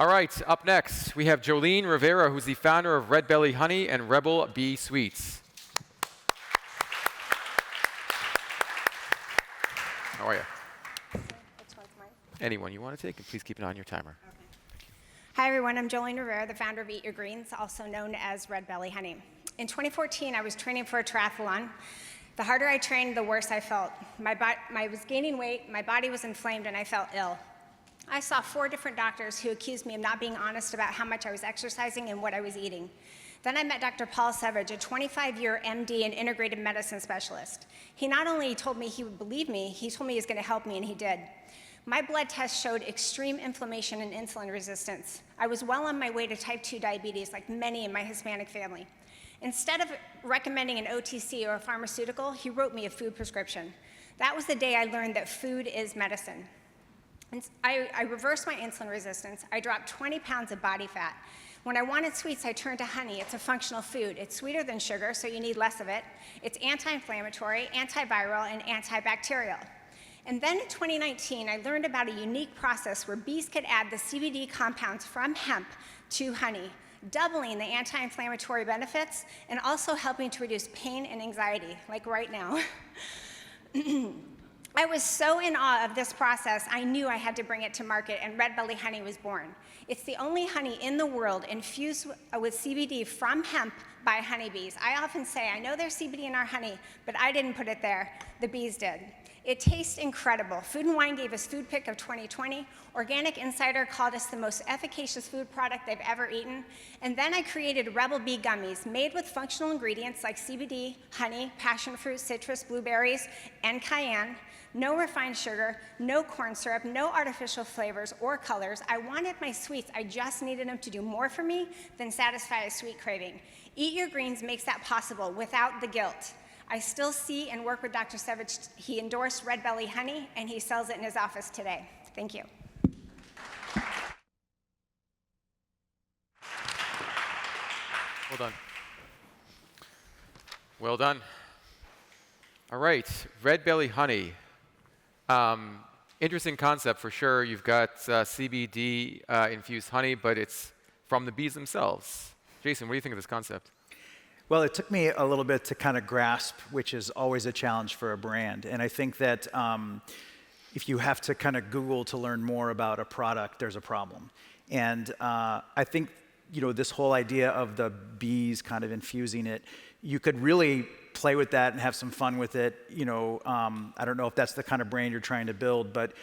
All right, up next, we have Joline Rivera, who's the founder of Red Belly Honey and Rebel Bee Sweets. How are you? Which one's mine? Anyone you want to take, and please keep it on your timer. Okay. Hi, everyone. I'm Joline Rivera, the founder of Eat Your Greens, also known as Red Belly Honey. In 2014, I was training for a triathlon. The harder I trained, the worse I felt. I was gaining weight, my body was inflamed, and I felt ill. I saw 4 different doctors who accused me of not being honest about how much I was exercising and what I was eating. Then I met Dr. Paul Savage, a 25-year MD and integrative medicine specialist. He not only told me he would believe me, he told me he was going to help me, and he did. My blood test showed extreme inflammation and insulin resistance. I was well on my way to type 2 diabetes, like many in my Hispanic family. Instead of recommending an OTC or a pharmaceutical, he wrote me a food prescription. That was the day I learned that food is medicine. And I reversed my insulin resistance. I dropped 20 pounds of body fat. When I wanted sweets, I turned to honey. It's a functional food. It's sweeter than sugar, so you need less of it. It's anti-inflammatory, antiviral, and antibacterial. And then in 2019, I learned about a unique process where bees could add the CBD compounds from hemp to honey, doubling the anti-inflammatory benefits and also helping to reduce pain and anxiety, like right now. I was so in awe of this process, I knew I had to bring it to market, and Red Belly Honey was born. It's the only honey in the world infused with CBD from hemp by honeybees. I often say, I know there's CBD in our honey, but I didn't put it there. The bees did. It tastes incredible. Food and Wine gave us Food Pick of 2020. Organic Insider called us the most efficacious food product they've ever eaten. And then I created Rebel Bee Gummies, made with functional ingredients like CBD, honey, passion fruit, citrus, blueberries, and cayenne. No refined sugar, no corn syrup, no artificial flavors or colors. I wanted my sweets. I just needed them to do more for me than satisfy a sweet craving. Eat Your Greens makes that possible without the guilt. I still see and work with Dr. Savage. He endorsed Red Belly Honey, and he sells it in his office today. Thank you. Well done. Well done. All right, Red Belly Honey. Interesting concept for sure. You've got CBD infused honey, but it's from the bees themselves. Jason, what do you think of this concept? Well, it took me a little bit to kind of grasp, which is always a challenge for a brand. And I think that if you have to kind of Google to learn more about a product, there's a problem. And I think this whole idea of the bees kind of infusing it, you could really play with that and have some fun with it. I don't know if that's the kind of brand you're trying to build, but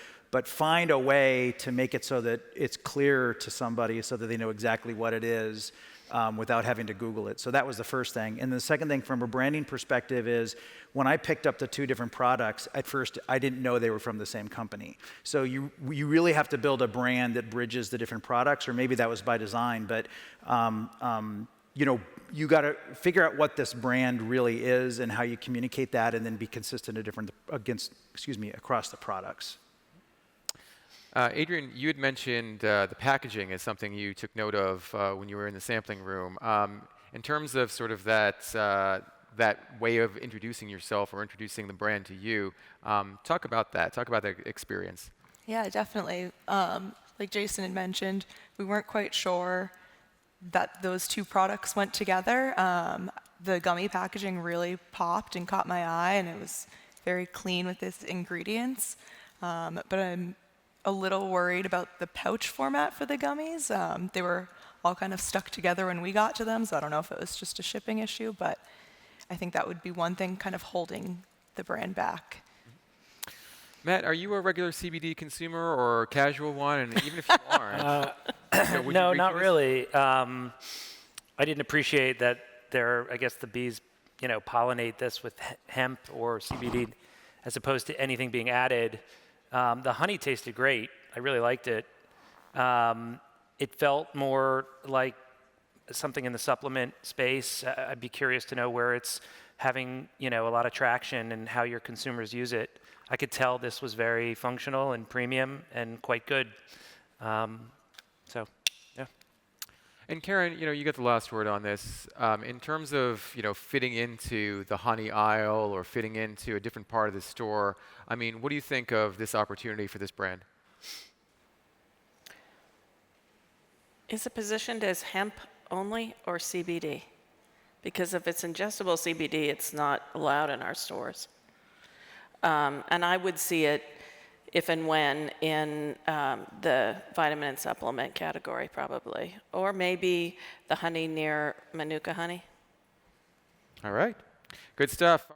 find a way to make it so that it's clear to somebody so that they know exactly what it is without having to Google it. So that was the first thing. And the second thing from a branding perspective is when I picked up the 2 different products, at first I didn't know they were from the same company. So you really have to build a brand that bridges the different products, or maybe that was by design, but you got to figure out what this brand really is and how you communicate that, and then be consistent across the products. Adrian, you had mentioned the packaging as something you took note of when you were in the sampling room. In terms of sort of that way of introducing yourself or introducing the brand to you, talk about that. Talk about that experience. Yeah, definitely. Like Jason had mentioned, we weren't quite sure that those 2 products went together. The gummy packaging really popped and caught my eye, and it was very clean with its ingredients. But I'm a little worried about the pouch format for the gummies. They were all kind of stuck together when we got to them, so I don't know if it was just a shipping issue, but I think that would be one thing kind of holding the brand back. Matt, are you a regular CBD consumer or a casual one? And even if you aren't, no, not really. I didn't appreciate that I guess the bees, pollinate this with hemp or CBD as opposed to anything being added. The honey tasted great. I really liked it. It felt more like something in the supplement space. I'd be curious to know where it's having, a lot of traction and how your consumers use it. I could tell this was very functional and premium and quite good. So, yeah. And Karen, you get the last word on this. In terms of, fitting into the honey aisle or fitting into a different part of the store, what do you think of this opportunity for this brand? Is it positioned as hemp only or CBD? Because if it's ingestible CBD, it's not allowed in our stores. And I would see it if and when in the vitamin and supplement category, probably. Or maybe the honey near Manuka honey. All right. Good stuff.